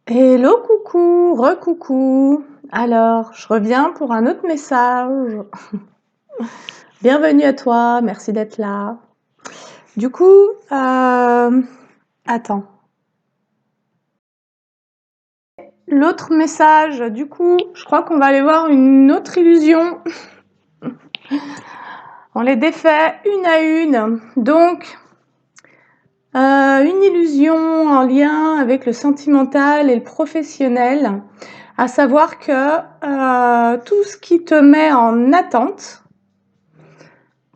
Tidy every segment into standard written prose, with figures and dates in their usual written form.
Hello, coucou, recoucou. Alors, je reviens pour un autre message. Bienvenue à toi, merci d'être là. Du coup, attends. L'autre message, du coup, je crois qu'on va aller voir une autre illusion. On les défait une à une. Donc, une illusion en lien avec le sentimental et le professionnel, à savoir que tout ce qui te met en attente,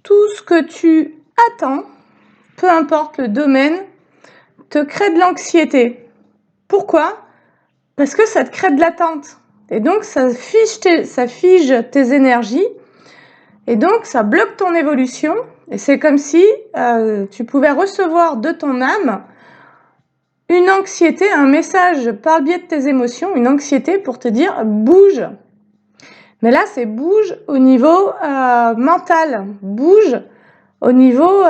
tout ce que tu attends, peu importe le domaine, te crée de l'anxiété. Pourquoi? Parce que ça te crée de l'attente. Et donc, ça fige tes énergies. Et donc, ça bloque ton évolution. Et c'est comme si tu pouvais recevoir de ton âme une anxiété, un message par le biais de tes émotions, une anxiété pour te dire « bouge ». Mais là, c'est bouge au niveau mental, bouge au niveau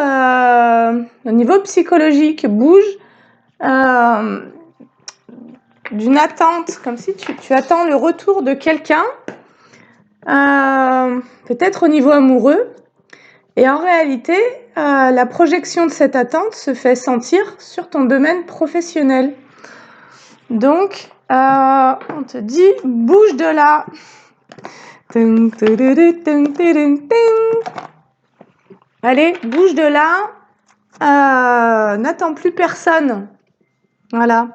psychologique, bouge d'une attente, comme si tu attends le retour de quelqu'un, peut-être au niveau amoureux. Et en réalité, la projection de cette attente se fait sentir sur ton domaine professionnel. Donc, on te dit, bouge de là. Allez, bouge de là. N'attends plus personne. Voilà.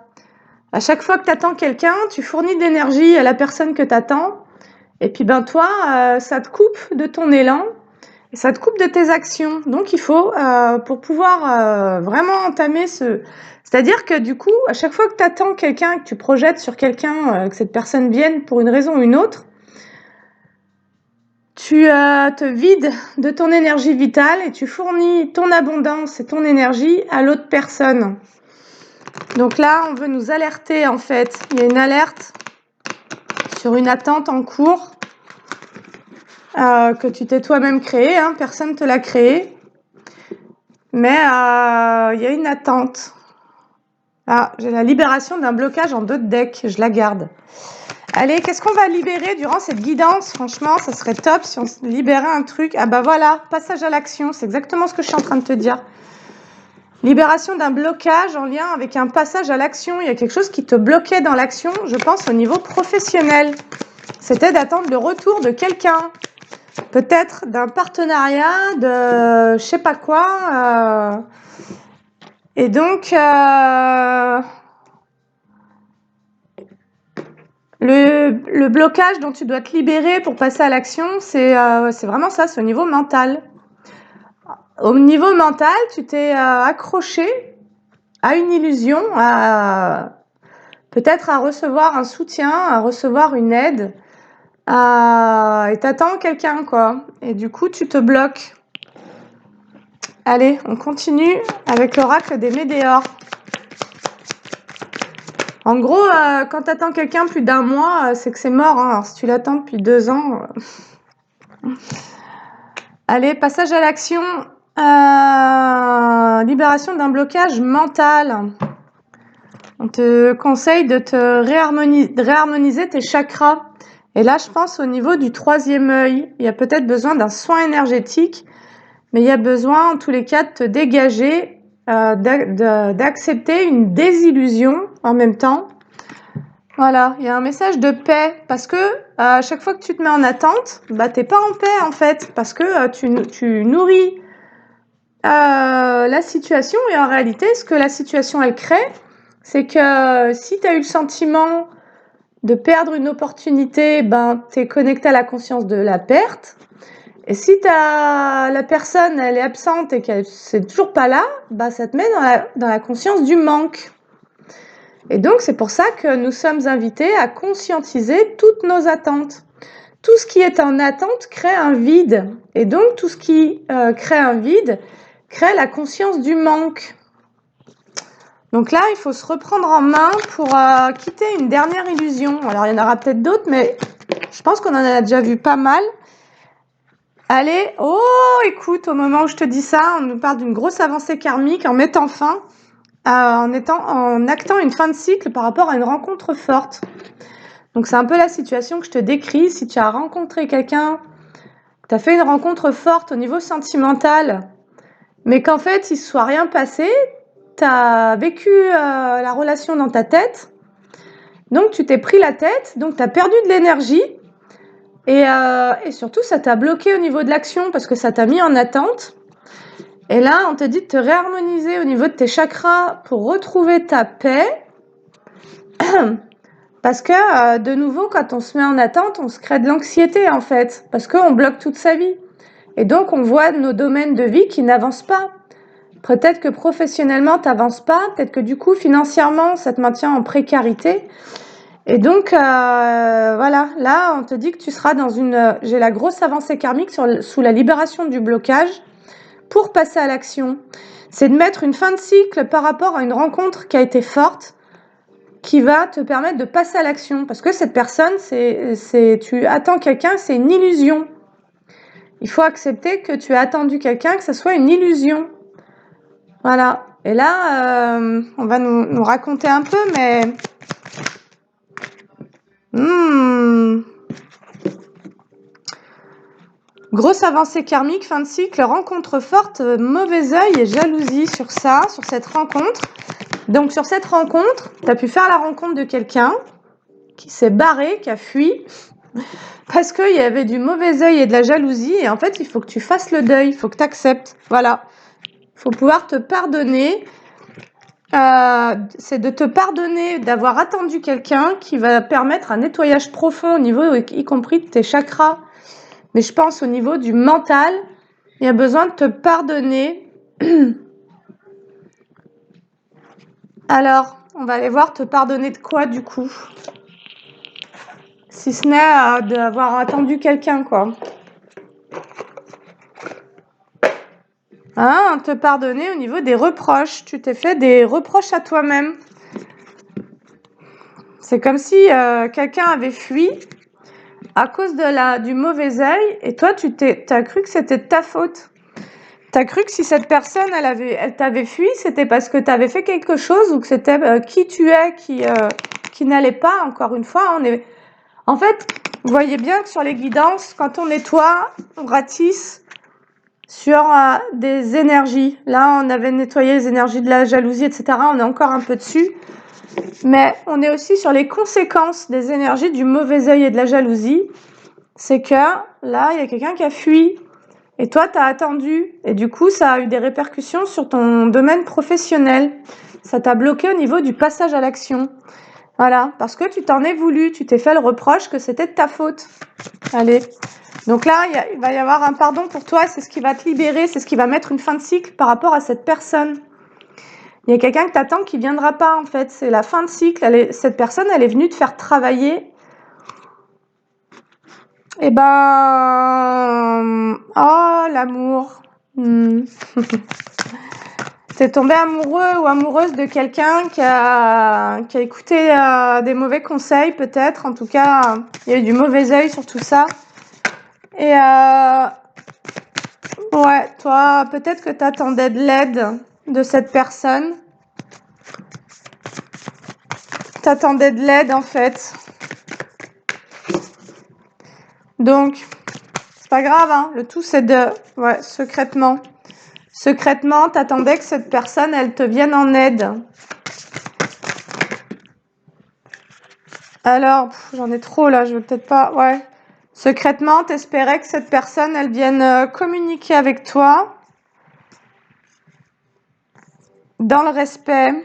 À chaque fois que tu attends quelqu'un, tu fournis de l'énergie à la personne que tu attends. Et puis, toi, ça te coupe de ton élan. Et ça te coupe de tes actions. Donc, il faut, pour pouvoir vraiment entamer c'est-à-dire que du coup, à chaque fois que tu attends quelqu'un, que tu projettes sur quelqu'un, que cette personne vienne pour une raison ou une autre, tu te vides de ton énergie vitale et tu fournis ton abondance et ton énergie à l'autre personne. Donc là, on veut nous alerter en fait. Il y a une alerte sur une attente en cours que tu t'es toi-même créée, hein, personne ne te l'a créée. Mais il y a une attente. Ah, j'ai la libération d'un blocage en 2 decks, je la garde. Allez, qu'est-ce qu'on va libérer durant cette guidance? Franchement, ça serait top si on libérait un truc. Ah bah voilà, passage à l'action, c'est exactement ce que je suis en train de te dire. Libération d'un blocage en lien avec un passage à l'action. Il y a quelque chose qui te bloquait dans l'action, je pense au niveau professionnel. C'était d'attendre le retour de quelqu'un. Peut-être d'un partenariat, de je sais pas quoi. Et donc, le blocage dont tu dois te libérer pour passer à l'action, c'est vraiment ça, c'est au niveau mental. Au niveau mental, tu t'es accroché à une illusion, peut-être à recevoir un soutien, à recevoir une aide, et t'attends quelqu'un, quoi. Et du coup, tu te bloques. Allez, on continue avec l'oracle des météores. En gros, quand t'attends quelqu'un plus d'1 mois, c'est que c'est mort. Hein. Alors, si tu l'attends depuis 2 ans... Allez, passage à l'action. Libération d'un blocage mental. On te conseille de te réharmoniser tes chakras. Et là, je pense au niveau du 3e œil. Il y a peut-être besoin d'un soin énergétique, mais il y a besoin, en tous les cas, de te dégager, d'accepter une désillusion en même temps. Voilà, il y a un message de paix, parce que à chaque fois que tu te mets en attente, t'es pas en paix en fait, parce que tu nourris la situation, et en réalité, ce que la situation elle crée, c'est que si tu as eu le sentiment de perdre une opportunité, tu es connecté à la conscience de la perte. Et si la personne elle est absente et qu'elle c'est toujours pas là, ça te met dans la conscience du manque. Et donc c'est pour ça que nous sommes invités à conscientiser toutes nos attentes. Tout ce qui est en attente crée un vide. Et donc tout ce qui crée un vide crée la conscience du manque. Donc là, il faut se reprendre en main pour quitter une dernière illusion. Alors, il y en aura peut-être d'autres, mais je pense qu'on en a déjà vu pas mal. Allez, écoute, au moment où je te dis ça, on nous parle d'une grosse avancée karmique en mettant fin en actant une fin de cycle par rapport à une rencontre forte. Donc c'est un peu la situation que je te décris. Si tu as rencontré quelqu'un, que tu as fait une rencontre forte au niveau sentimental, mais qu'en fait il ne se soit rien passé, tu as vécu la relation dans ta tête, donc tu t'es pris la tête, donc tu as perdu de l'énergie, et surtout ça t'a bloqué au niveau de l'action parce que ça t'a mis en attente. Et là, on te dit de te réharmoniser au niveau de tes chakras pour retrouver ta paix. Parce que, de nouveau, quand on se met en attente, on se crée de l'anxiété, en fait. Parce qu'on bloque toute sa vie. Et donc, on voit nos domaines de vie qui n'avancent pas. Peut-être que professionnellement, tu n'avances pas. Peut-être que du coup, financièrement, ça te maintient en précarité. Et donc, voilà. Là, on te dit que tu seras dans j'ai la grosse avancée karmique sous la libération du blocage. Pour passer à l'action, c'est de mettre une fin de cycle par rapport à une rencontre qui a été forte, qui va te permettre de passer à l'action. Parce que cette personne, tu attends quelqu'un, c'est une illusion. Il faut accepter que tu as attendu quelqu'un, que ce soit une illusion. Voilà. Et là, on va nous raconter un peu, mais... Grosse avancée karmique, fin de cycle, rencontre forte, mauvais œil et jalousie sur cette rencontre. Donc sur cette rencontre, tu as pu faire la rencontre de quelqu'un qui s'est barré, qui a fui, parce qu'il y avait du mauvais œil et de la jalousie. Et en fait, il faut que tu fasses le deuil, il faut que tu acceptes. Voilà. Il faut pouvoir te pardonner. C'est de te pardonner d'avoir attendu quelqu'un qui va permettre un nettoyage profond au niveau, y compris de tes chakras. Mais je pense au niveau du mental, il y a besoin de te pardonner. Alors, on va aller voir te pardonner de quoi du coup? Si ce n'est d'avoir attendu quelqu'un, quoi. Hein, te pardonner au niveau des reproches. Tu t'es fait des reproches à toi-même. C'est comme si quelqu'un avait fui à cause du mauvais œil et toi, tu as cru que c'était de ta faute. Tu as cru que si cette personne, elle t'avait fui, c'était parce que tu avais fait quelque chose ou que c'était qui tu es qui n'allait pas. Encore une fois, en fait, vous voyez bien que sur les guidances, quand on nettoie, on ratisse sur des énergies. Là, on avait nettoyé les énergies de la jalousie, etc. On est encore un peu dessus. Mais on est aussi sur les conséquences des énergies du mauvais œil et de la jalousie. C'est que là, il y a quelqu'un qui a fui. Et toi, tu as attendu. Et du coup, ça a eu des répercussions sur ton domaine professionnel. Ça t'a bloqué au niveau du passage à l'action. Voilà, parce que tu t'en es voulu. Tu t'es fait le reproche que c'était de ta faute. Allez. Donc là, il va y avoir un pardon pour toi. C'est ce qui va te libérer. C'est ce qui va mettre une fin de cycle par rapport à cette personne. Il y a quelqu'un que tu attends qui ne viendra pas, en fait. C'est la fin de cycle. Cette personne, elle est venue te faire travailler. Eh ben... Oh, l'amour. T'es tombé amoureux ou amoureuse de quelqu'un qui a écouté des mauvais conseils, peut-être. En tout cas, il y a eu du mauvais œil sur tout ça. Et ouais, toi, peut-être que t'attendais de l'aide de cette personne. T'attendais de l'aide, en fait. Donc, c'est pas grave, hein. Le tout, c'est ouais, secrètement. Secrètement, t'attendais que cette personne, elle te vienne en aide. Alors, j'en ai trop, là, je veux peut-être pas... Ouais. Secrètement, t'espérais que cette personne, elle vienne communiquer avec toi. Dans le respect.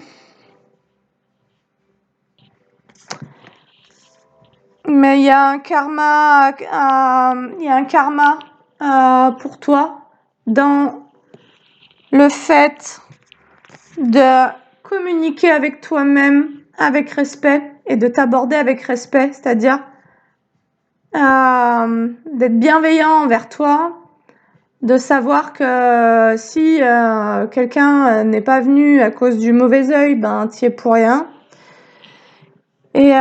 Mais il y a un karma, pour toi dans le fait de communiquer avec toi-même avec respect et de t'aborder avec respect, c'est-à-dire d'être bienveillant envers toi, de savoir que si quelqu'un n'est pas venu à cause du mauvais œil, ben t'y es pour rien. Et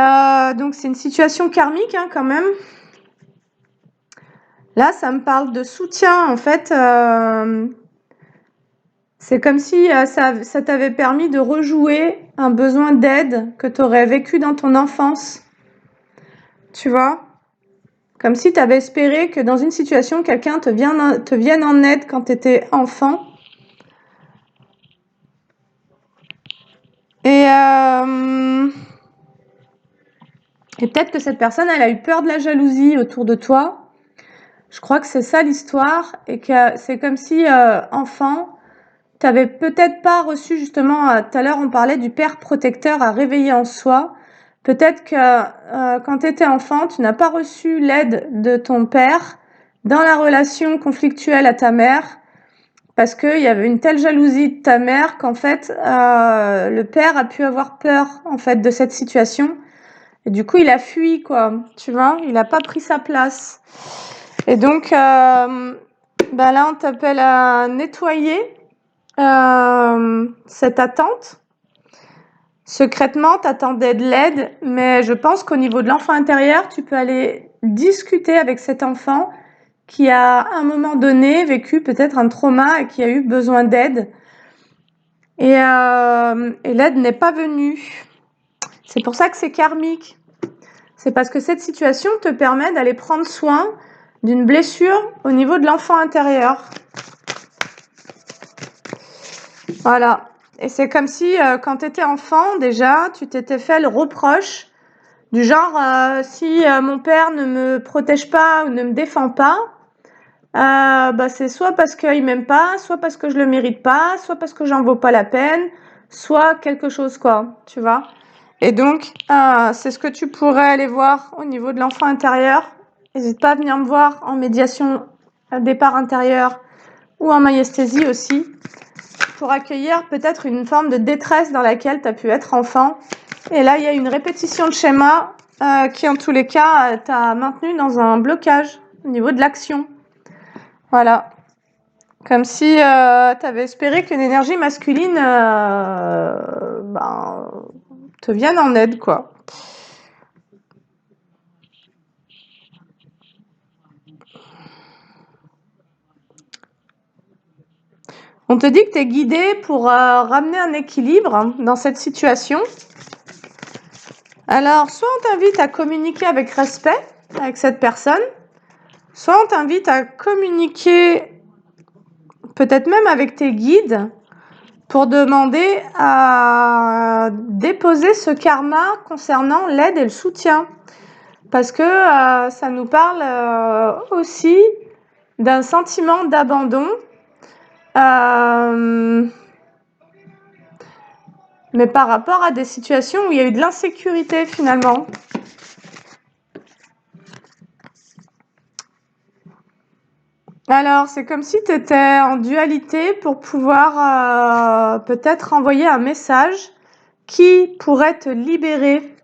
donc c'est une situation karmique, hein, quand même. Là, ça me parle de soutien, en fait. C'est comme si ça t'avait permis de rejouer un besoin d'aide que tu aurais vécu dans ton enfance. Tu vois? Comme si tu avais espéré que dans une situation, quelqu'un te vienne en aide quand tu étais enfant. Et peut-être que cette personne, elle a eu peur de la jalousie autour de toi. Je crois que c'est ça l'histoire et que c'est comme si, enfant, tu n'avais peut-être pas reçu justement, tout à l'heure on parlait du père protecteur à réveiller en soi. Peut-être que quand tu étais enfant, tu n'as pas reçu l'aide de ton père dans la relation conflictuelle à ta mère parce qu'il y avait une telle jalousie de ta mère qu'en fait, le père a pu avoir peur en fait de cette situation et du coup il a fui quoi, tu vois? Il a pas pris sa place. Et donc, là on t'appelle à nettoyer cette attente. Secrètement, t'attendais de l'aide, mais je pense qu'au niveau de l'enfant intérieur, tu peux aller discuter avec cet enfant qui a, à un moment donné, vécu peut-être un trauma et qui a eu besoin d'aide. Et l'aide n'est pas venue. C'est pour ça que c'est karmique. C'est parce que cette situation te permet d'aller prendre soin d'une blessure au niveau de l'enfant intérieur. Voilà. Et c'est comme si, quand tu étais enfant, déjà, tu t'étais fait le reproche du genre, si mon père ne me protège pas ou ne me défend pas, c'est soit parce qu'il m'aime pas, soit parce que je le mérite pas, soit parce que j'en vaux pas la peine, soit quelque chose, quoi, tu vois. Et donc, c'est ce que tu pourrais aller voir au niveau de l'enfant intérieur. N'hésite pas à venir me voir en médiation départ intérieur ou en maïesthésie aussi, pour accueillir peut-être une forme de détresse dans laquelle tu as pu être enfant. Et là, il y a une répétition de schéma qui, en tous les cas, t'a maintenu dans un blocage au niveau de l'action. Voilà. Comme si tu avais espéré qu'une énergie masculine te vienne en aide, quoi. On te dit que tu es guidé pour ramener un équilibre dans cette situation. Alors, soit on t'invite à communiquer avec respect avec cette personne, soit on t'invite à communiquer peut-être même avec tes guides pour demander à déposer ce karma concernant l'aide et le soutien. Parce que ça nous parle aussi d'un sentiment d'abandon. Mais par rapport à des situations où il y a eu de l'insécurité finalement. Alors, c'est comme si tu étais en dualité pour pouvoir peut-être envoyer un message qui pourrait te libérer.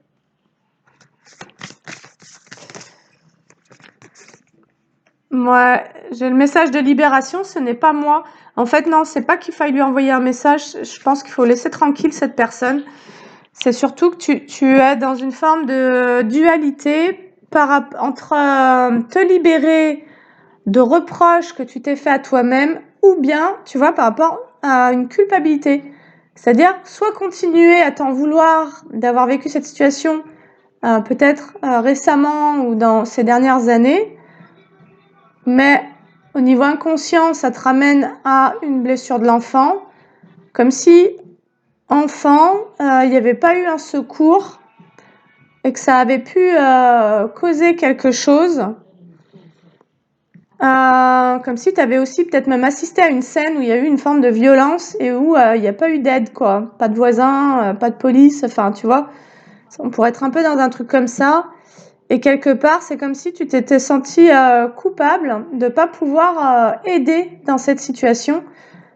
Moi, j'ai le message de libération, ce n'est pas moi. En fait, non, c'est pas qu'il faille lui envoyer un message. Je pense qu'il faut laisser tranquille cette personne. C'est surtout que tu es dans une forme de dualité entre te libérer de reproches que tu t'es fait à toi-même ou bien, tu vois, par rapport à une culpabilité. C'est-à-dire, soit continuer à t'en vouloir d'avoir vécu cette situation peut-être récemment ou dans ces dernières années, mais au niveau inconscient, ça te ramène à une blessure de l'enfant, comme si, enfant, il n'y avait pas eu un secours et que ça avait pu causer quelque chose. Comme si tu avais aussi peut-être même assisté à une scène où il y a eu une forme de violence et où il n'y a pas eu d'aide, quoi. Pas de voisins, pas de police, enfin, tu vois. On pourrait être un peu dans un truc comme ça. Et quelque part, c'est comme si tu t'étais senti coupable de pas pouvoir aider dans cette situation,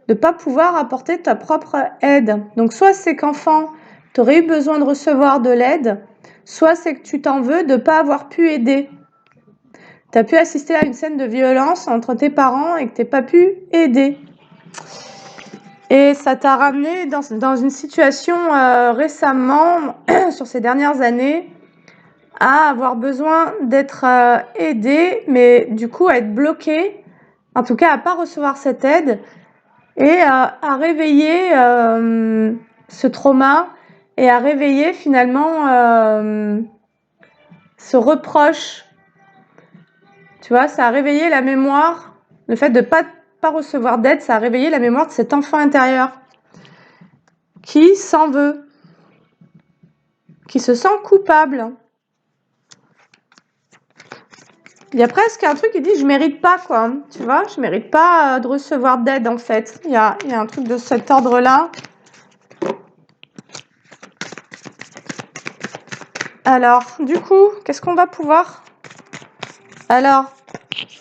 de pas pouvoir apporter ta propre aide. Donc soit c'est qu'enfant, tu aurais eu besoin de recevoir de l'aide, soit c'est que tu t'en veux de pas avoir pu aider. Tu as pu assister à une scène de violence entre tes parents et que tu n'as pas pu aider. Et ça t'a ramené dans une situation récemment, sur ces dernières années, à avoir besoin d'être aidé, mais du coup à être bloqué, en tout cas à pas recevoir cette aide, et à réveiller ce trauma et à réveiller finalement ce reproche. Tu vois, ça a réveillé la mémoire, le fait de pas recevoir d'aide, ça a réveillé la mémoire de cet enfant intérieur qui s'en veut, qui se sent coupable. Il y a presque un truc qui dit je mérite pas, quoi. Tu vois, je mérite pas de recevoir d'aide en fait. Il y a un truc de cet ordre-là. Alors, du coup, qu'est-ce qu'on va pouvoir... Alors,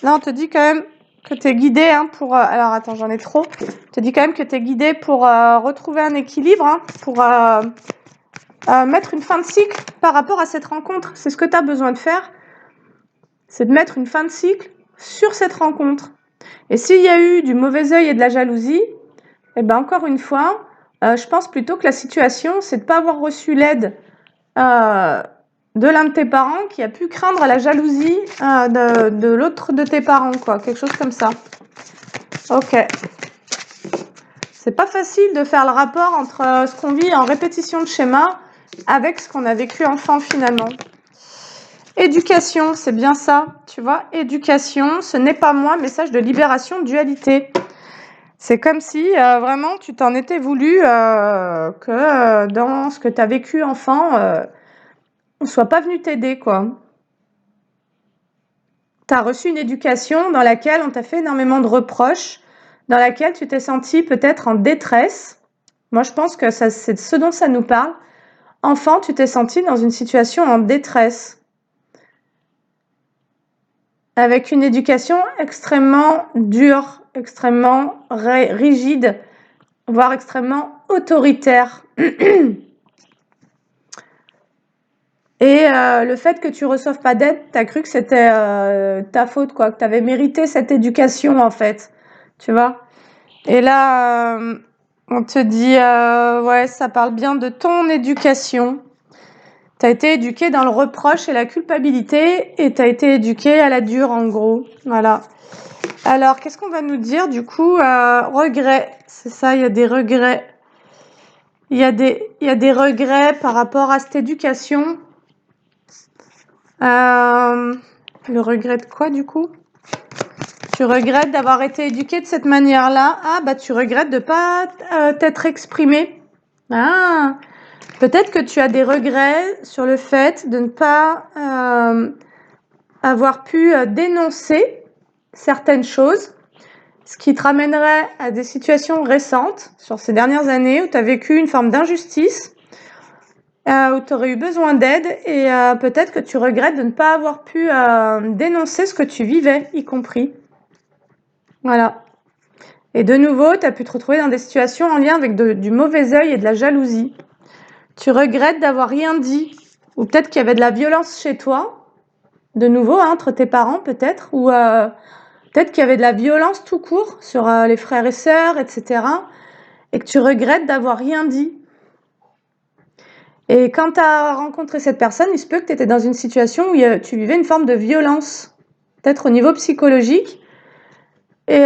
là on te dit quand même que tu es guidé pour... alors attends, j'en ai trop. On te dit quand même que tu es guidé pour retrouver un équilibre, pour mettre une fin de cycle par rapport à cette rencontre. C'est ce que tu as besoin de faire. C'est de mettre une fin de cycle sur cette rencontre. Et s'il y a eu du mauvais œil et de la jalousie, eh ben encore une fois, je pense plutôt que la situation, c'est de ne pas avoir reçu l'aide de l'un de tes parents qui a pu craindre la jalousie de l'autre de tes parents, quoi. Quelque chose comme ça. Ok. C'est pas facile de faire le rapport entre ce qu'on vit en répétition de schéma avec ce qu'on a vécu enfant finalement. Éducation, c'est bien ça, tu vois. Éducation, ce n'est pas moi, message de libération, dualité. C'est comme si vraiment tu t'en étais voulu que dans ce que tu as vécu enfant, on soit pas venu t'aider, quoi. Tu as reçu une éducation dans laquelle on t'a fait énormément de reproches, dans laquelle tu t'es senti peut-être en détresse. Moi, je pense que c'est ce dont ça nous parle. Enfant, tu t'es senti dans une situation en détresse, avec une éducation extrêmement dure, extrêmement rigide, voire extrêmement autoritaire. Et le fait que tu reçoives pas d'aide, tu as cru que c'était ta faute, quoi, que tu avais mérité cette éducation, en fait. Tu vois? Et là, on te dit, ouais, ça parle bien de ton éducation. Tu as été éduqué dans le reproche et la culpabilité, et tu as été éduqué à la dure, en gros. Voilà. Alors, qu'est-ce qu'on va nous dire, du coup? Regrets. C'est ça, il y a des regrets. Il y a des regrets par rapport à cette éducation. Le regret de quoi, du coup? Tu regrettes d'avoir été éduqué de cette manière-là. Ah, bah tu regrettes de pas t'être exprimé. Ah, peut-être que tu as des regrets sur le fait de ne pas avoir pu dénoncer certaines choses, ce qui te ramènerait à des situations récentes sur ces dernières années où tu as vécu une forme d'injustice, où tu aurais eu besoin d'aide et peut-être que tu regrettes de ne pas avoir pu dénoncer ce que tu vivais, y compris. Voilà. Et de nouveau, tu as pu te retrouver dans des situations en lien avec du mauvais œil et de la jalousie. Tu regrettes d'avoir rien dit, ou peut-être qu'il y avait de la violence chez toi, de nouveau, entre tes parents peut-être, ou peut-être qu'il y avait de la violence tout court sur les frères et sœurs, etc. Et que tu regrettes d'avoir rien dit. Et quand tu as rencontré cette personne, il se peut que tu étais dans une situation où tu vivais une forme de violence, peut-être au niveau psychologique. Et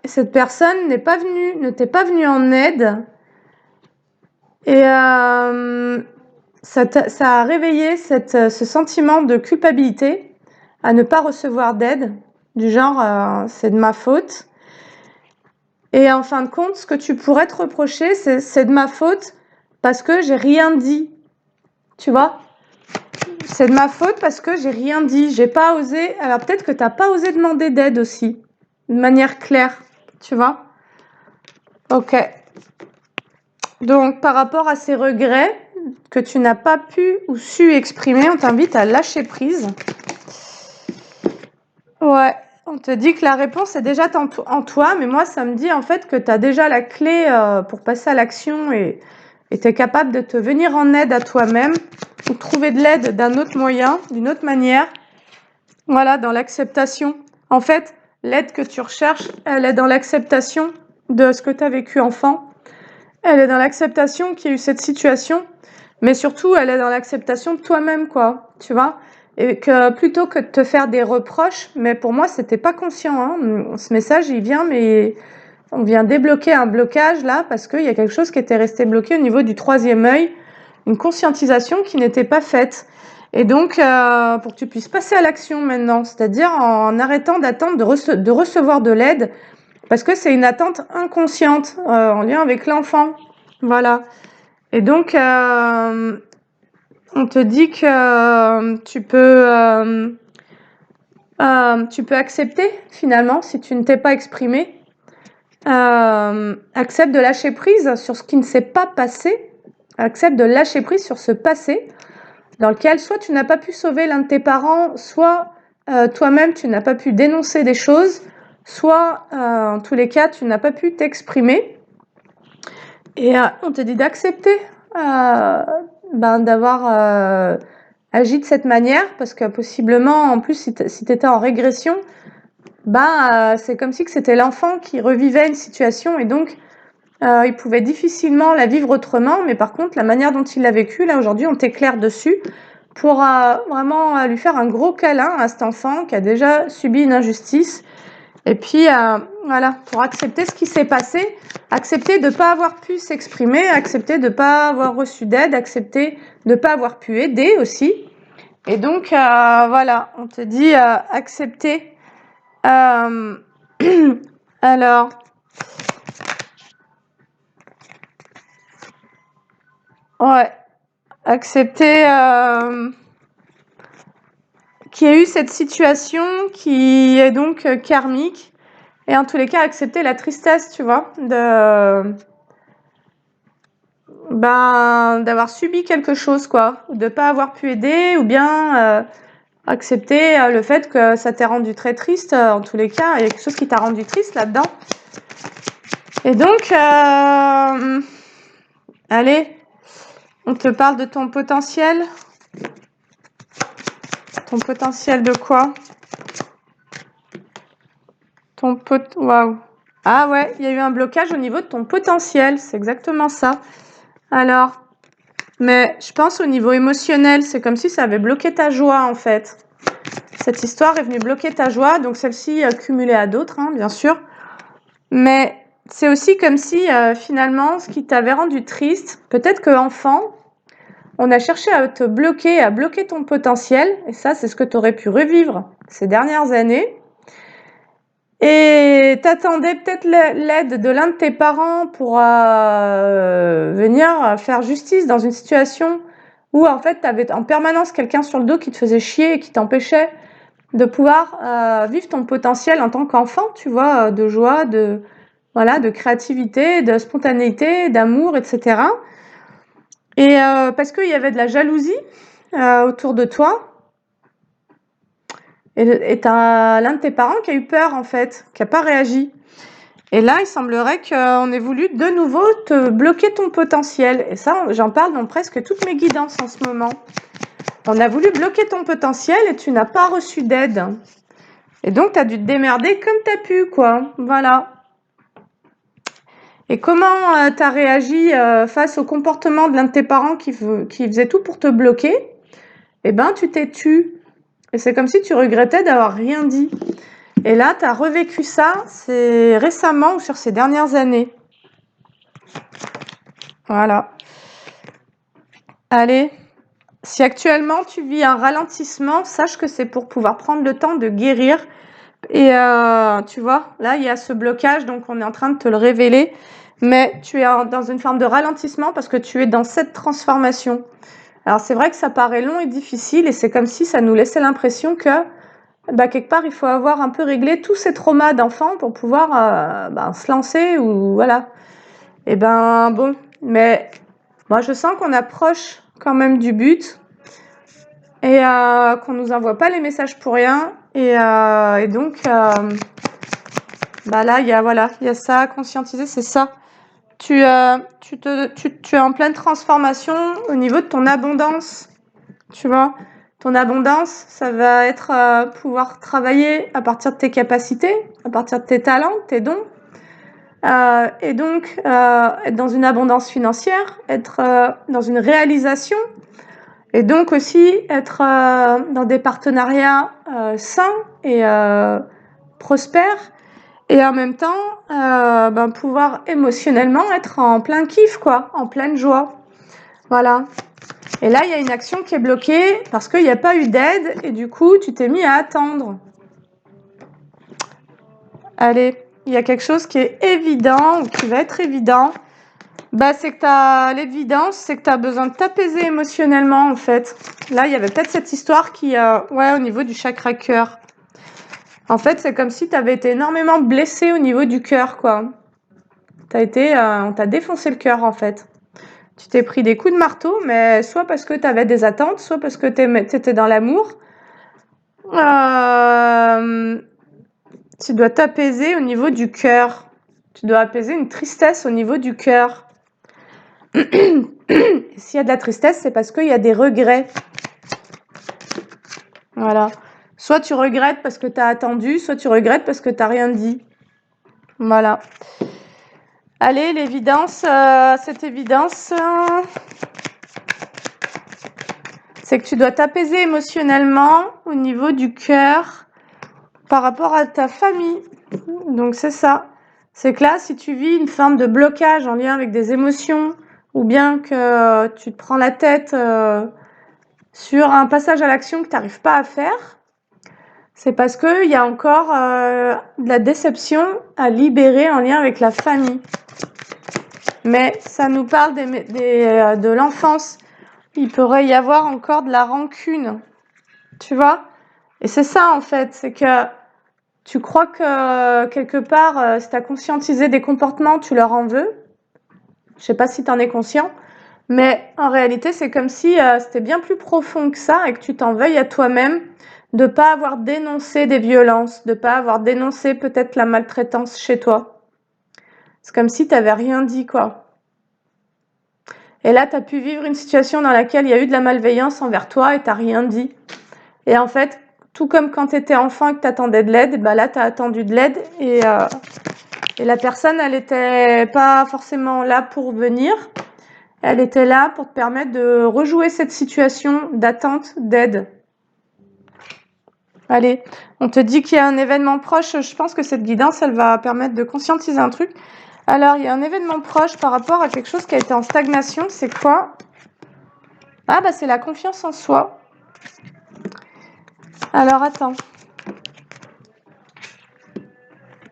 cette personne ne t'est pas venue en aide. Et ça a réveillé ce sentiment de culpabilité à ne pas recevoir d'aide, du genre c'est de ma faute. Et en fin de compte, ce que tu pourrais te reprocher, c'est de ma faute parce que j'ai rien dit. Tu vois? C'est de ma faute parce que j'ai rien dit. J'ai pas osé. Alors peut-être que t'as pas osé demander d'aide aussi, de manière claire. Tu vois? Ok. Donc par rapport à ces regrets que tu n'as pas pu ou su exprimer, on t'invite à lâcher prise. Ouais. On te dit que la réponse est déjà en toi, mais moi ça me dit en fait que tu as déjà la clé pour passer à l'action et tu es capable de te venir en aide à toi-même ou trouver de l'aide d'un autre moyen, d'une autre manière. Voilà, dans l'acceptation. En fait, l'aide que tu recherches, elle est dans l'acceptation de ce que tu as vécu enfant. Elle est dans l'acceptation qu'il y a eu cette situation, mais surtout, elle est dans l'acceptation de toi-même, quoi, tu vois. Et que plutôt que de te faire des reproches, mais pour moi, c'était pas conscient, hein. Ce message, il vient, mais on vient débloquer un blocage là parce qu'il y a quelque chose qui était resté bloqué au niveau du 3e œil, une conscientisation qui n'était pas faite. Et donc, pour que tu puisses passer à l'action maintenant, c'est-à-dire en arrêtant d'attendre de recevoir de l'aide, parce que c'est une attente inconsciente en lien avec l'enfant. Voilà. Et donc, on te dit que tu peux accepter finalement si tu ne t'es pas exprimé. Accepte de lâcher prise sur ce qui ne s'est pas passé. Accepte de lâcher prise sur ce passé dans lequel soit tu n'as pas pu sauver l'un de tes parents, soit toi-même tu n'as pas pu dénoncer des choses, soit en tous les cas tu n'as pas pu t'exprimer. Et on te dit d'accepter d'avoir agi de cette manière, parce que possiblement, en plus, si tu étais en régression, c'est comme si que c'était l'enfant qui revivait une situation et donc il pouvait difficilement la vivre autrement, mais par contre, la manière dont il l'a vécu, là aujourd'hui, on t'éclaire dessus pour vraiment lui faire un gros câlin à cet enfant qui a déjà subi une injustice. Et puis, voilà, pour accepter ce qui s'est passé, accepter de ne pas avoir pu s'exprimer, accepter de ne pas avoir reçu d'aide, accepter de ne pas avoir pu aider aussi. Et donc, voilà, on te dit accepter. Alors, ouais, accepter qu'il y a eu cette situation qui est donc karmique. Et en tous les cas, accepter la tristesse, tu vois, d'avoir subi quelque chose, quoi, de ne pas avoir pu aider, ou bien accepter le fait que ça t'ait rendu très triste. En tous les cas, il y a quelque chose qui t'a rendu triste là-dedans. Et donc, allez, on te parle de ton potentiel. Ton potentiel de quoi? Waouh. Ah ouais, il y a eu un blocage au niveau de ton potentiel, c'est exactement ça. Alors, mais je pense au niveau émotionnel, c'est comme si ça avait bloqué ta joie en fait. Cette histoire est venue bloquer ta joie, donc celle-ci cumulée à d'autres, hein, bien sûr. Mais c'est aussi comme si finalement, ce qui t'avait rendu triste, peut-être qu'enfant, on a cherché à te bloquer, à bloquer ton potentiel, et ça, c'est ce que tu aurais pu revivre ces dernières années. Et t'attendais peut-être l'aide de l'un de tes parents pour venir faire justice dans une situation où en fait t'avais en permanence quelqu'un sur le dos qui te faisait chier et qui t'empêchait de pouvoir vivre ton potentiel en tant qu'enfant, tu vois, de joie, de créativité, de spontanéité, d'amour, etc. Et parce qu'il y avait de la jalousie autour de toi. Et t'as l'un de tes parents qui a eu peur, en fait, qui n'a pas réagi. Et là, il semblerait qu'on ait voulu de nouveau te bloquer ton potentiel. Et ça, j'en parle dans presque toutes mes guidances en ce moment. On a voulu bloquer ton potentiel et tu n'as pas reçu d'aide. Et donc, tu as dû te démerder comme tu as pu, quoi. Voilà. Et comment tu as réagi face au comportement de l'un de tes parents qui faisait tout pour te bloquer? Eh ben, tu t'es tu. Et c'est comme si tu regrettais d'avoir rien dit. Et là, tu as revécu ça, c'est récemment ou sur ces dernières années. Voilà. Allez, si actuellement tu vis un ralentissement, sache que c'est pour pouvoir prendre le temps de guérir. Et tu vois, là, il y a ce blocage, donc on est en train de te le révéler. Mais tu es dans une forme de ralentissement parce que tu es dans cette transformation. Alors, c'est vrai que ça paraît long et difficile et c'est comme si ça nous laissait l'impression que quelque part, il faut avoir un peu réglé tous ces traumas d'enfant pour pouvoir se lancer ou voilà. Et bon, mais moi, je sens qu'on approche quand même du but et qu'on nous envoie pas les messages pour rien. Et donc, là, il y a ça à conscientiser, c'est ça. Tu es en pleine transformation au niveau de ton abondance, tu vois. Ton abondance, ça va être pouvoir travailler à partir de tes capacités, à partir de tes talents, tes dons. Et donc, être dans une abondance financière, être dans une réalisation, et donc aussi être dans des partenariats sains et prospères. Et en même temps, ben, pouvoir émotionnellement être en plein kiff, quoi, en pleine joie. Voilà. Et là, il y a une action qui est bloquée parce qu'il n'y a pas eu d'aide et du coup, tu t'es mis à attendre. Allez, il y a quelque chose qui est évident ou qui va être évident. Bah, c'est que l'évidence, c'est que tu as besoin de t'apaiser émotionnellement, en fait. Là, il y avait peut-être cette histoire qui, ouais, au niveau du chakra cœur. En fait, c'est comme si tu avais été énormément blessé au niveau du cœur, quoi. On t'a défoncé le cœur, en fait. Tu t'es pris des coups de marteau, mais soit parce que tu avais des attentes, soit parce que tu étais dans l'amour. Tu dois t'apaiser au niveau du cœur. Tu dois apaiser une tristesse au niveau du cœur. S'il y a de la tristesse, c'est parce qu'il y a des regrets. Voilà. Soit tu regrettes parce que tu as attendu, soit tu regrettes parce que tu n'as rien dit. Voilà. Allez, l'évidence, cette évidence, c'est que tu dois t'apaiser émotionnellement au niveau du cœur par rapport à ta famille. Donc c'est ça. C'est que là, si tu vis une forme de blocage en lien avec des émotions, ou bien que tu te prends la tête sur un passage à l'action que tu n'arrives pas à faire, c'est parce qu'il y a encore de la déception à libérer en lien avec la famille. Mais ça nous parle de l'enfance. Il pourrait y avoir encore de la rancune. Tu vois? Et c'est ça, en fait. C'est que tu crois que, quelque part, si tu as conscientisé des comportements, tu leur en veux. Je sais pas si tu en es conscient. Mais en réalité, c'est comme si c'était bien plus profond que ça et que tu t'en veuilles à toi-même de pas avoir dénoncé des violences, de pas avoir dénoncé peut-être la maltraitance chez toi. C'est comme si tu n'avais rien dit, quoi. Et là, tu as pu vivre une situation dans laquelle il y a eu de la malveillance envers toi et tu n'as rien dit. Et en fait, tout comme quand tu étais enfant et que tu attendais de l'aide, bah là, tu as attendu de l'aide et la personne, elle n'était pas forcément là pour venir. Elle était là pour te permettre de rejouer cette situation d'attente, d'aide. Allez, on te dit qu'il y a un événement proche. Je pense que cette guidance, elle va permettre de conscientiser un truc. Alors, il y a un événement proche par rapport à quelque chose qui a été en stagnation. C'est quoi? Ah, bah c'est la confiance en soi. Alors, attends.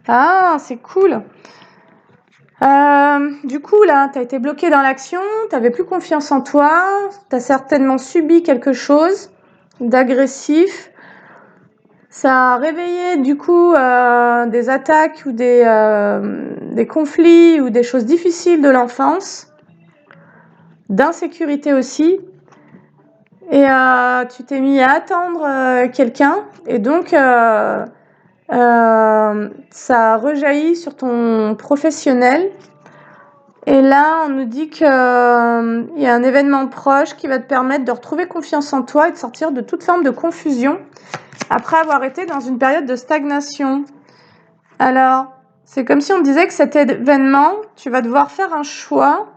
Ah, c'est cool. Du coup, là, tu as été bloqué dans l'action, tu n'avais plus confiance en toi, tu as certainement subi quelque chose d'agressif. Ça a réveillé, du coup, des attaques ou des conflits ou des choses difficiles de l'enfance, d'insécurité aussi. Et tu t'es mis à attendre quelqu'un et donc ça a rejailli sur ton professionnel. Et là, on nous dit qu'il y a un événement proche qui va te permettre de retrouver confiance en toi et de sortir de toute forme de confusion après avoir été dans une période de stagnation. Alors, c'est comme si on disait que cet événement, tu vas devoir faire un choix.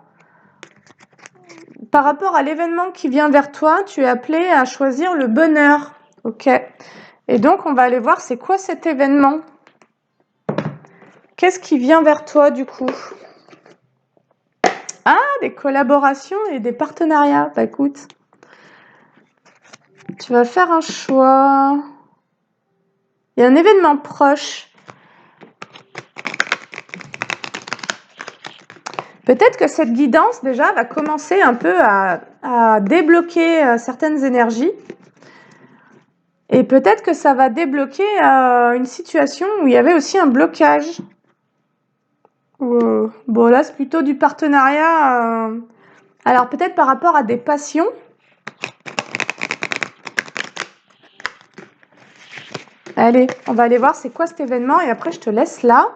Par rapport à l'événement qui vient vers toi, tu es appelé à choisir le bonheur. Ok. Et donc, on va aller voir c'est quoi cet événement. Qu'est-ce qui vient vers toi du coup? Ah, des collaborations et des partenariats. Bah écoute, tu vas faire un choix. Il y a un événement proche. Peut-être que cette guidance déjà va commencer un peu à débloquer certaines énergies. Et peut-être que ça va débloquer une situation où il y avait aussi un blocage. Bon, là, c'est plutôt du partenariat. Alors, peut-être par rapport à des passions. Allez, on va aller voir c'est quoi cet événement et après, je te laisse là.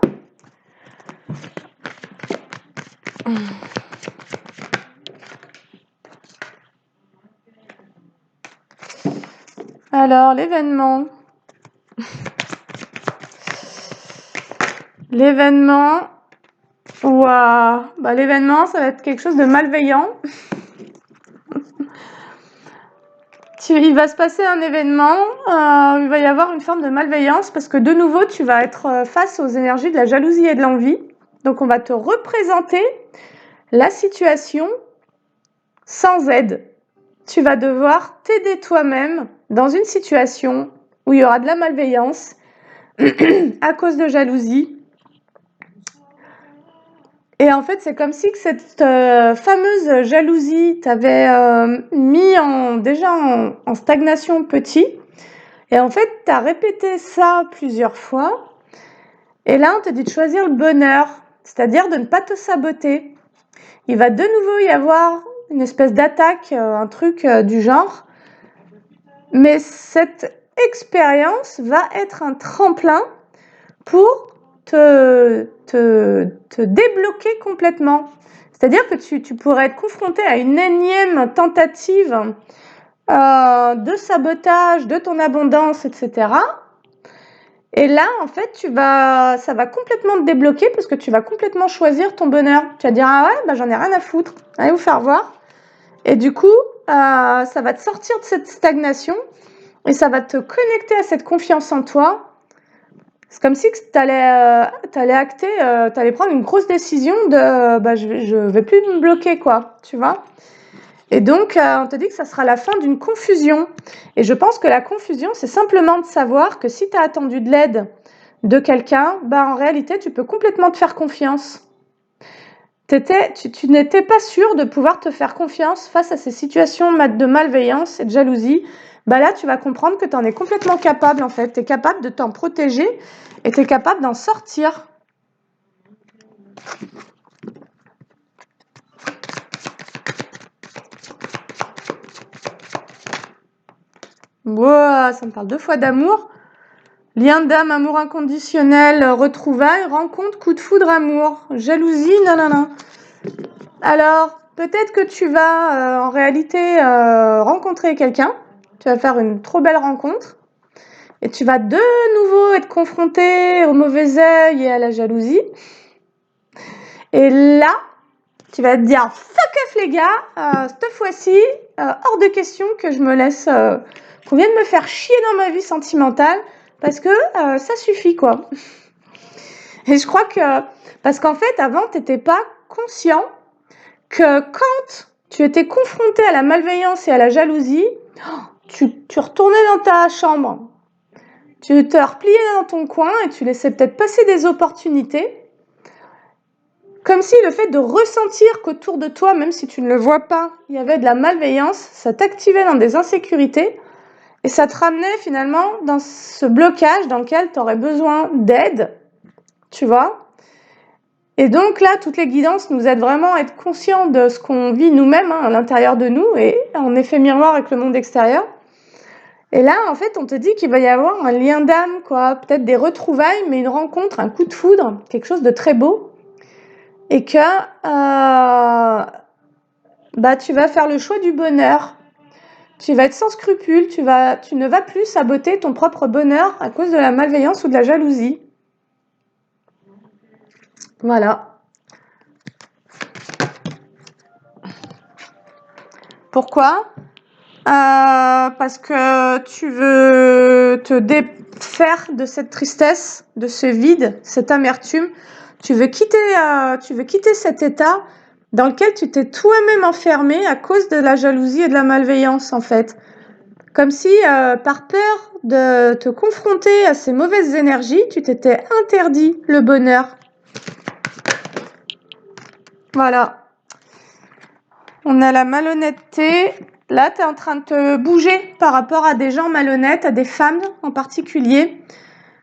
Alors, l'événement. L'événement. Ouah. Bah, l'événement, ça va être quelque chose de malveillant. il va se passer un événement, il va y avoir une forme de malveillance parce que de nouveau, tu vas être face aux énergies de la jalousie et de l'envie. Donc, on va te représenter la situation sans aide. Tu vas devoir t'aider toi-même dans une situation où il y aura de la malveillance à cause de jalousie. Et en fait, c'est comme si que cette fameuse jalousie t'avait mis déjà en stagnation petit. Et en fait, tu as répété ça plusieurs fois. Et là, on te dit de choisir le bonheur, c'est-à-dire de ne pas te saboter. Il va de nouveau y avoir une espèce d'attaque, un truc du genre. Mais cette expérience va être un tremplin pour te débloquer complètement. C'est-à-dire que tu pourrais être confronté à une énième tentative de sabotage de ton abondance, etc. Et là, en fait, ça va complètement te débloquer parce que tu vas complètement choisir ton bonheur. Tu vas dire, ah ouais, bah, j'en ai rien à foutre. Allez vous faire voir. Et du coup, ça va te sortir de cette stagnation et ça va te connecter à cette confiance en toi. C'est comme si tu allais acter, tu allais prendre une grosse décision de bah, je vais plus me bloquer, quoi, tu vois. Et donc, on te dit que ça sera la fin d'une confusion. Et je pense que la confusion, c'est simplement de savoir que si tu as attendu de l'aide de quelqu'un, bah, en réalité, tu peux complètement te faire confiance. Tu n'étais pas sûr de pouvoir te faire confiance face à ces situations de malveillance et de jalousie. Bah là, tu vas comprendre que tu en es complètement capable, en fait. Tu es capable de t'en protéger et tu es capable d'en sortir. Wow, ça me parle 2 fois d'amour. Lien d'âme, amour inconditionnel, retrouvailles, rencontre, coup de foudre, amour, jalousie, nanana. Alors, peut-être que tu vas en réalité rencontrer quelqu'un. Tu vas faire une trop belle rencontre. Et tu vas de nouveau être confronté au mauvais œil et à la jalousie. Et là, tu vas te dire, fuck off les gars, cette fois-ci, hors de question que je me laisse, qu'on vienne me faire chier dans ma vie sentimentale, parce que ça suffit, quoi. Et je crois que, parce qu'en fait, avant, tu n'étais pas conscient que quand tu étais confronté à la malveillance et à la jalousie, tu retournais dans ta chambre, tu te repliais dans ton coin et tu laissais peut-être passer des opportunités. Comme si le fait de ressentir qu'autour de toi, même si tu ne le vois pas, il y avait de la malveillance, ça t'activait dans des insécurités et ça te ramenait finalement dans ce blocage dans lequel tu aurais besoin d'aide, tu vois. Et donc là, toutes les guidances nous aident vraiment à être conscients de ce qu'on vit nous-mêmes à l'intérieur de nous et en effet miroir avec le monde extérieur. Et là, en fait, on te dit qu'il va y avoir un lien d'âme, quoi, peut-être des retrouvailles, mais une rencontre, un coup de foudre, quelque chose de très beau. Et que bah, tu vas faire le choix du bonheur. Tu vas être sans scrupule, tu ne vas plus saboter ton propre bonheur à cause de la malveillance ou de la jalousie. Voilà. Pourquoi ? Parce que tu veux te défaire de cette tristesse, de ce vide, cette amertume. Tu veux quitter cet état dans lequel tu t'es toi-même enfermé à cause de la jalousie et de la malveillance, en fait. Comme si, par peur de te confronter à ces mauvaises énergies, tu t'étais interdit le bonheur. Voilà. On a la malhonnêteté. Là, tu es en train de te bouger par rapport à des gens malhonnêtes, à des femmes en particulier.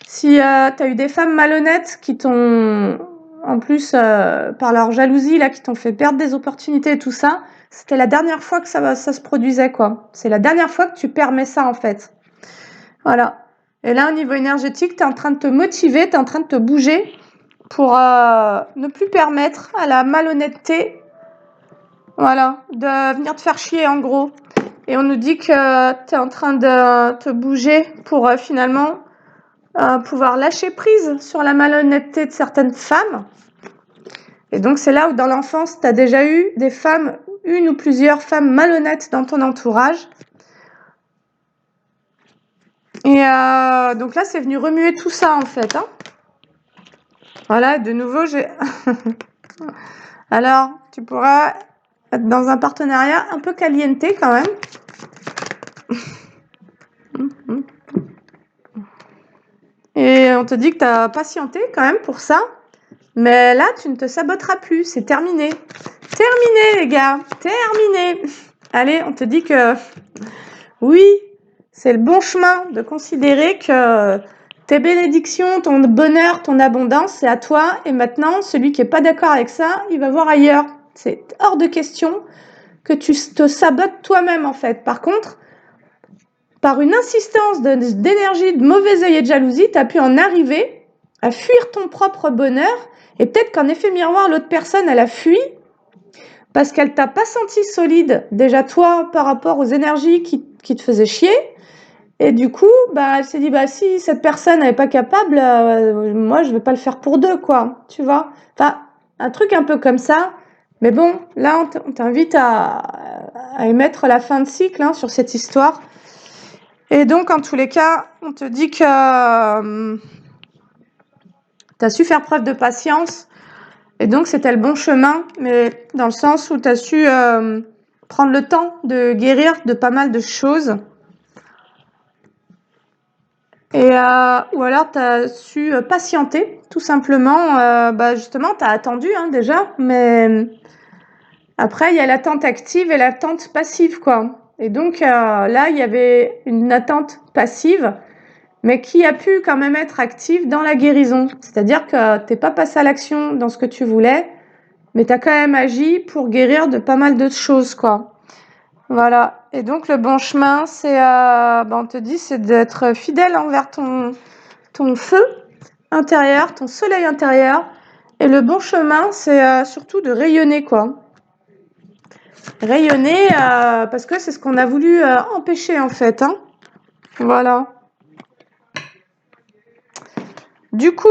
Si tu as eu des femmes malhonnêtes qui t'ont, en plus, par leur jalousie, là, qui t'ont fait perdre des opportunités et tout ça, c'était la dernière fois que ça se produisait, quoi. C'est la dernière fois que tu permets ça, en fait. Voilà. Et là, au niveau énergétique, tu es en train de te motiver, tu es en train de te bouger pour ne plus permettre à la malhonnêteté, voilà, de venir te faire chier, en gros. Et on nous dit que tu es en train de te bouger pour finalement pouvoir lâcher prise sur la malhonnêteté de certaines femmes. Et donc, c'est là où, dans l'enfance, tu as déjà eu des femmes, une ou plusieurs femmes malhonnêtes dans ton entourage. Et donc là, c'est venu remuer tout ça, en fait. Hein. Voilà, de nouveau, j'ai... Alors, tu pourras être dans un partenariat un peu caliente, quand même. Et on te dit que tu as patienté, quand même, pour ça. Mais là, tu ne te saboteras plus. C'est terminé. Terminé, les gars. Terminé. Allez, on te dit que... Oui, c'est le bon chemin de considérer que tes bénédictions, ton bonheur, ton abondance, c'est à toi. Et maintenant, celui qui n'est pas d'accord avec ça, il va voir ailleurs. C'est hors de question que tu te sabotes toi-même, en fait. Par contre, par une insistance d'énergie, de mauvais œil et de jalousie, tu as pu en arriver à fuir ton propre bonheur. Et peut-être qu'en effet miroir, l'autre personne, elle a fui parce qu'elle t'a pas senti solide, déjà toi, par rapport aux énergies qui te faisaient chier. Et du coup, bah, elle s'est dit, bah, si cette personne n'est pas capable, moi, je vais pas le faire pour deux, quoi. Tu vois? Enfin, un truc un peu comme ça. Mais bon, là, on t'invite à émettre la fin de cycle, hein, sur cette histoire. Et donc, en tous les cas, on te dit que tu as su faire preuve de patience. Et donc, c'était le bon chemin, mais dans le sens où tu as su prendre le temps de guérir de pas mal de choses. Et ou alors tu as su patienter, tout simplement. Bah justement, tu as attendu hein, déjà, mais après, il y a l'attente active et l'attente passive, quoi. Et donc là, il y avait une attente passive, mais qui a pu quand même être active dans la guérison. C'est-à-dire que t'es pas passé à l'action dans ce que tu voulais, mais tu as quand même agi pour guérir de pas mal de choses, quoi. Voilà. Et donc le bon chemin, c'est, on te dit, c'est d'être fidèle envers ton feu intérieur, ton soleil intérieur. Et le bon chemin, c'est surtout de rayonner, quoi. Rayonner, parce que c'est ce qu'on a voulu empêcher, en fait. Hein. Voilà. Du coup,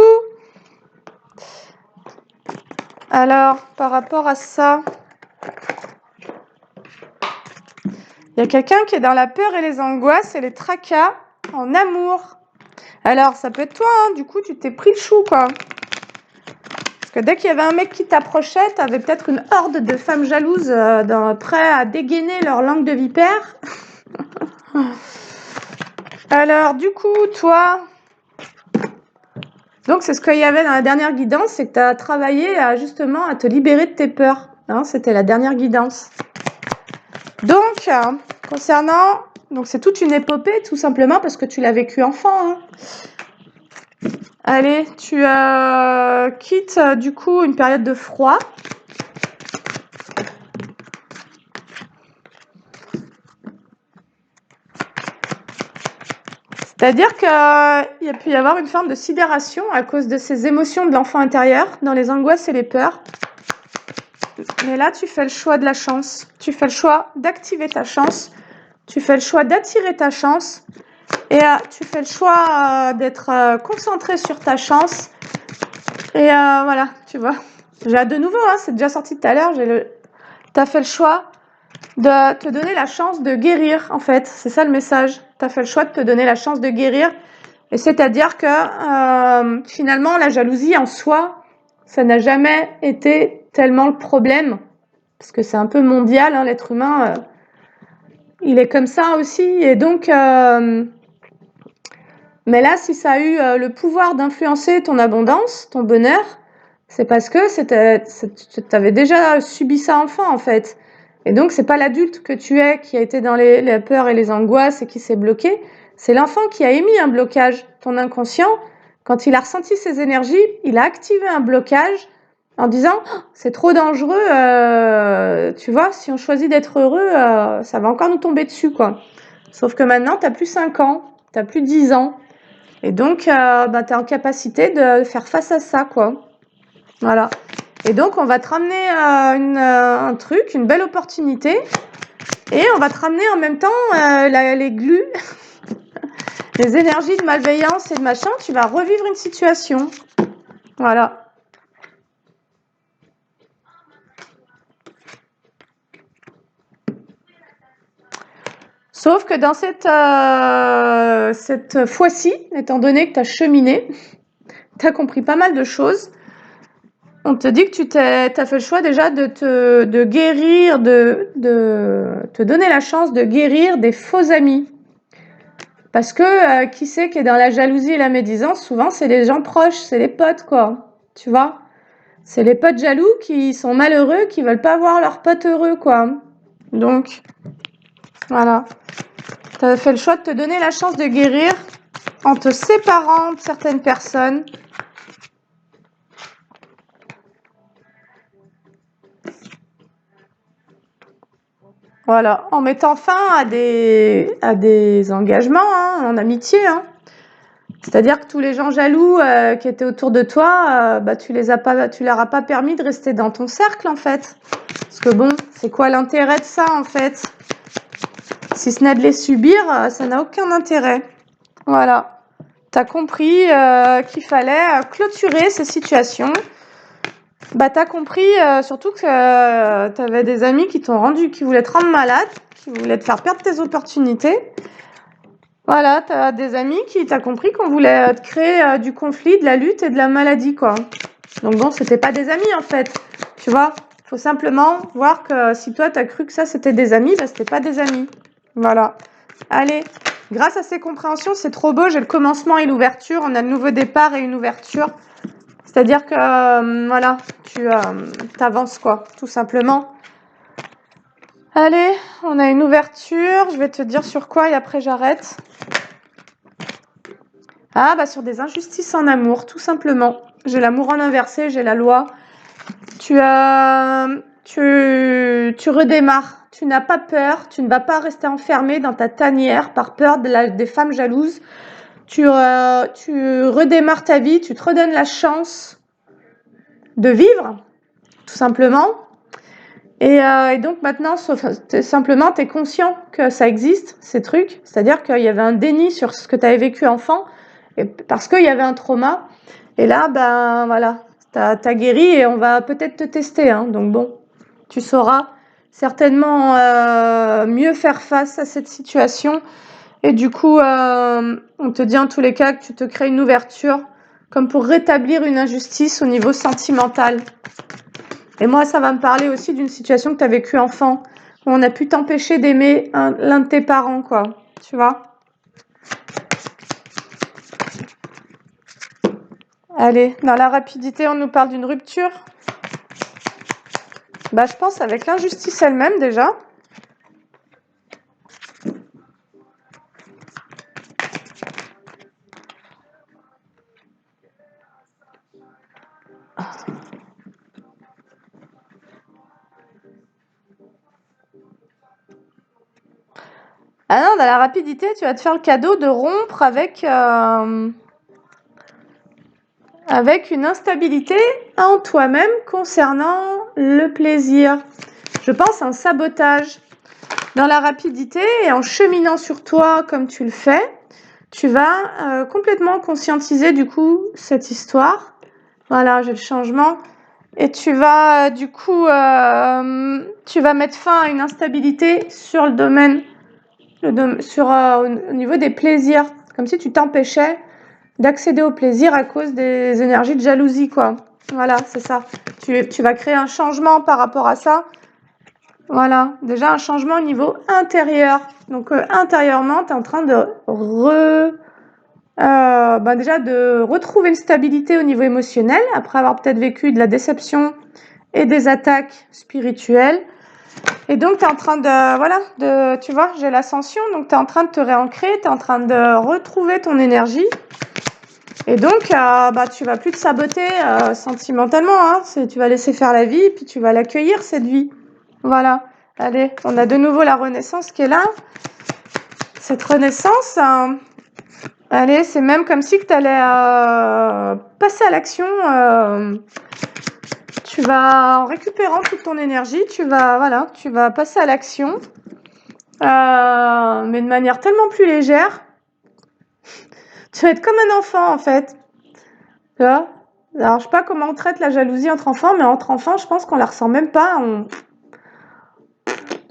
alors, par rapport à ça, il y a quelqu'un qui est dans la peur et les angoisses et les tracas en amour. Alors, ça peut être toi, hein, du coup, tu t'es pris le chou, quoi. Parce que dès qu'il y avait un mec qui t'approchait, t'avais peut-être une horde de femmes jalouses prêtes à dégainer leur langue de vipère. Alors, du coup, toi... Donc, c'est ce qu'il y avait dans la dernière guidance, c'est que tu as travaillé justement à te libérer de tes peurs. Hein, c'était la dernière guidance. Donc, concernant... Donc, c'est toute une épopée, tout simplement, parce que tu l'as vécu enfant. Hein. Allez, tu quittes, du coup, une période de froid. C'est-à-dire qu'il y a pu y avoir une forme de sidération à cause de ces émotions de l'enfant intérieur, dans les angoisses et les peurs. Mais là, tu fais le choix de la chance. Tu fais le choix d'activer ta chance. Tu fais le choix d'attirer ta chance. Et tu fais le choix d'être concentré sur ta chance. Et voilà, tu vois. J'ai de nouveau, hein, c'est déjà sorti tout à l'heure. Tu as fait le choix de te donner la chance de guérir, en fait. C'est ça le message. Tu as fait le choix de te donner la chance de guérir. Et c'est-à-dire que finalement, la jalousie en soi, ça n'a jamais été tellement le problème. Parce que c'est un peu mondial, hein, l'être humain, il est comme ça aussi. Et donc, mais là, si ça a eu le pouvoir d'influencer ton abondance, ton bonheur, c'est parce que tu avais déjà subi ça enfant, en fait. Et donc, c'est pas l'adulte que tu es qui a été dans les peurs et les angoisses et qui s'est bloqué. C'est l'enfant qui a émis un blocage. Ton inconscient, quand il a ressenti ces énergies, il a activé un blocage en disant oh, c'est trop dangereux, tu vois, si on choisit d'être heureux, ça va encore nous tomber dessus, quoi. Sauf que maintenant, tu n'as plus 5 ans, tu n'as plus 10 ans. Et donc, tu es en capacité de faire face à ça, quoi. Voilà. Et donc, on va te ramener un truc, une belle opportunité. Et on va te ramener en même temps les glues, les énergies de malveillance et de machin. Tu vas revivre une situation. Voilà. Sauf que dans cette fois-ci, étant donné que tu as cheminé, tu as compris pas mal de choses, on te dit que tu as fait le choix déjà de guérir, de te donner la chance de guérir des faux amis. Parce que qui c'est qui est dans la jalousie et la médisance? Souvent, c'est les gens proches, c'est les potes, quoi. Tu vois? C'est les potes jaloux qui sont malheureux, qui veulent pas voir leurs potes heureux, quoi. Donc, voilà. Tu as fait le choix de te donner la chance de guérir en te séparant de certaines personnes. Voilà, en mettant fin à des engagements, hein, en amitié, hein. C'est-à-dire que tous les gens jaloux qui étaient autour de toi, bah, tu leur as pas permis de rester dans ton cercle, en fait. Parce que bon, c'est quoi l'intérêt de ça, en fait? Si ce n'est de les subir, ça n'a aucun intérêt. Voilà. T'as compris qu'il fallait clôturer ces situations. Bah, t'as compris surtout que t'avais des amis qui voulaient te rendre malade, qui voulaient te faire perdre tes opportunités. Voilà, t'as des amis t'as compris qu'on voulait te créer du conflit, de la lutte et de la maladie, quoi. Donc bon, c'était pas des amis, en fait. Tu vois, faut simplement voir que si toi t'as cru que ça c'était des amis, bah c'était pas des amis. Voilà. Allez, grâce à ces compréhensions, c'est trop beau, j'ai le commencement et l'ouverture, on a le nouveau départ et une ouverture. C'est-à-dire que, voilà, tu avances, quoi, tout simplement. Allez, on a une ouverture, je vais te dire sur quoi et après j'arrête. Ah, bah sur des injustices en amour, tout simplement. J'ai l'amour en inversé, j'ai la loi. Tu redémarres, tu n'as pas peur, tu ne vas pas rester enfermé dans ta tanière par peur des femmes jalouses. Tu redémarres ta vie, tu te redonnes la chance de vivre, tout simplement. Et donc maintenant, simplement, tu es conscient que ça existe, ces trucs. C'est-à-dire qu'il y avait un déni sur ce que tu avais vécu enfant, parce qu'il y avait un trauma. Et là, ben voilà, t'as guéri et on va peut-être te tester. Hein. Donc bon, tu sauras certainement mieux faire face à cette situation. Et du coup, on te dit en tous les cas que tu te crées une ouverture comme pour rétablir une injustice au niveau sentimental. Et moi, ça va me parler aussi d'une situation que tu as vécue enfant, où on a pu t'empêcher d'aimer l'un de tes parents, quoi. Tu vois ? Allez, dans la rapidité, on nous parle d'une rupture. Bah, je pense avec l'injustice elle-même, déjà. Ah non, dans la rapidité, tu vas te faire le cadeau de rompre avec une instabilité en toi-même concernant le plaisir. Je pense à un sabotage. Dans la rapidité et en cheminant sur toi comme tu le fais, tu vas complètement conscientiser du coup cette histoire. Voilà, j'ai le changement. Et tu vas du coup, tu vas mettre fin à une instabilité sur le domaine, au niveau des plaisirs. Comme si tu t'empêchais d'accéder au plaisir à cause des énergies de jalousie, quoi. Voilà, c'est ça. Tu vas créer un changement par rapport à ça. Voilà, déjà un changement au niveau intérieur. Donc intérieurement, tu es en train de déjà de retrouver une stabilité au niveau émotionnel après avoir peut-être vécu de la déception et des attaques spirituelles. Et donc tu es en train tu vois, j'ai l'ascension, donc tu es en train de te réancrer, tu es en train de retrouver ton énergie. Et donc tu vas plus te saboter sentimentalement, hein. Tu vas laisser faire la vie et puis tu vas l'accueillir cette vie. Voilà. Allez, on a de nouveau la renaissance qui est là. Cette renaissance, allez, c'est même comme si tu allais passer à l'action. Tu vas, en récupérant toute ton énergie, tu vas passer à l'action. Mais de manière tellement plus légère. Tu vas être comme un enfant, en fait. Tu vois ? Alors, je sais pas comment on traite la jalousie entre enfants, mais entre enfants, je pense qu'on la ressent même pas.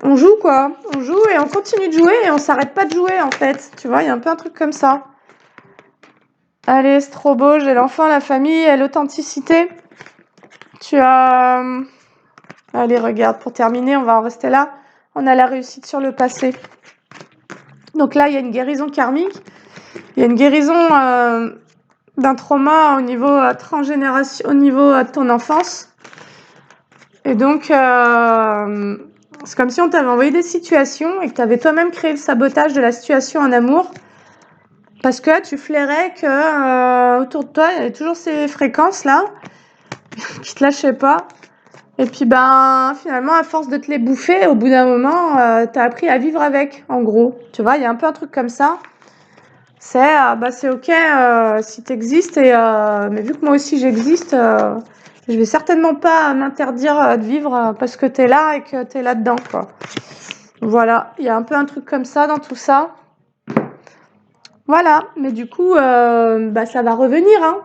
On on joue quoi. On joue et on continue de jouer et on s'arrête pas de jouer en fait. Tu vois, il y a un peu un truc comme ça. Allez, c'est trop beau. J'ai l'enfant, la famille et l'authenticité. Tu as... Allez, regarde, pour terminer, on va en rester là. On a la réussite sur le passé. Donc là, il y a une guérison karmique. Il y a une guérison d'un trauma au niveau transgénération, au niveau de ton enfance. Et donc, c'est comme si on t'avait envoyé des situations et que tu avais toi-même créé le sabotage de la situation en amour. Parce que tu flairais que autour de toi, il y avait toujours ces fréquences-là qui te lâchaient pas. Et puis, finalement, à force de te les bouffer, au bout d'un moment, tu as appris à vivre avec, en gros. Tu vois, il y a un peu un truc comme ça. C'est OK si tu existes, mais vu que moi aussi j'existe, je vais certainement pas m'interdire de vivre parce que tu es là et que tu es là-dedans, quoi. Voilà, il y a un peu un truc comme ça dans tout ça. Voilà, mais du coup, ça va revenir, hein.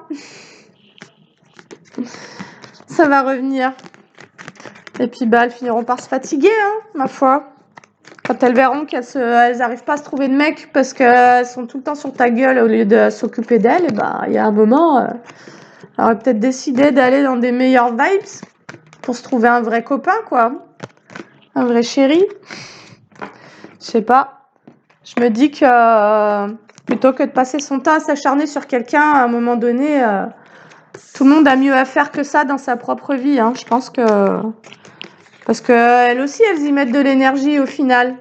Ça va revenir. Et puis, elles finiront par se fatiguer, hein, ma foi. Quand elles verront qu'elles arrivent pas à se trouver de mec parce qu'elles sont tout le temps sur ta gueule au lieu de s'occuper d'elles, il y a un moment, elles auraient peut-être décidé d'aller dans des meilleures vibes pour se trouver un vrai copain, quoi. Un vrai chéri. Je sais pas. Je me dis que plutôt que de passer son temps à s'acharner sur quelqu'un, à un moment donné, tout le monde a mieux à faire que ça dans sa propre vie, hein. Je pense que... Parce qu'elles aussi, elles y mettent de l'énergie au final.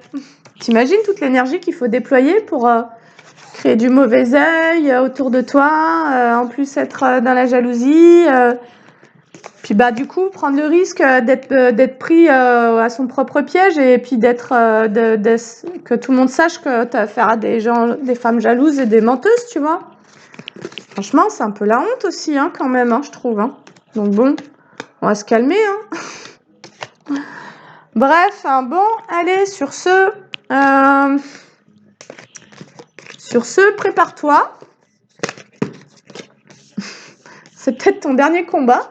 T'imagines toute l'énergie qu'il faut déployer pour créer du mauvais œil autour de toi, en plus être dans la jalousie, puis du coup prendre le risque d'être pris à son propre piège et puis que tout le monde sache que tu as affaire à des femmes jalouses et des menteuses, tu vois. Franchement, c'est un peu la honte aussi, hein, quand même, hein, je trouve. Hein. Donc bon, on va se calmer. Hein. Bref, bon, allez, sur ce, prépare-toi. C'est peut-être ton dernier combat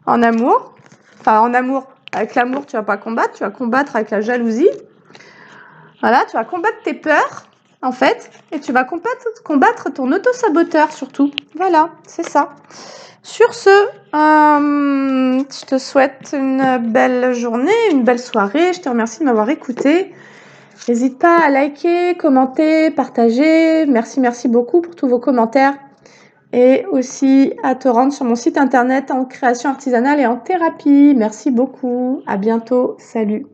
en amour. Enfin, en amour. Avec l'amour, tu vas pas combattre, tu vas combattre avec la jalousie. Voilà, tu vas combattre tes peurs, en fait, et tu vas combattre ton auto-saboteur, surtout. Voilà, c'est ça. Sur ce, je te souhaite une belle journée, une belle soirée. Je te remercie de m'avoir écouté. N'hésite pas à liker, commenter, partager. Merci beaucoup pour tous vos commentaires. Et aussi à te rendre sur mon site internet en création artisanale et en thérapie. Merci beaucoup. À bientôt. Salut.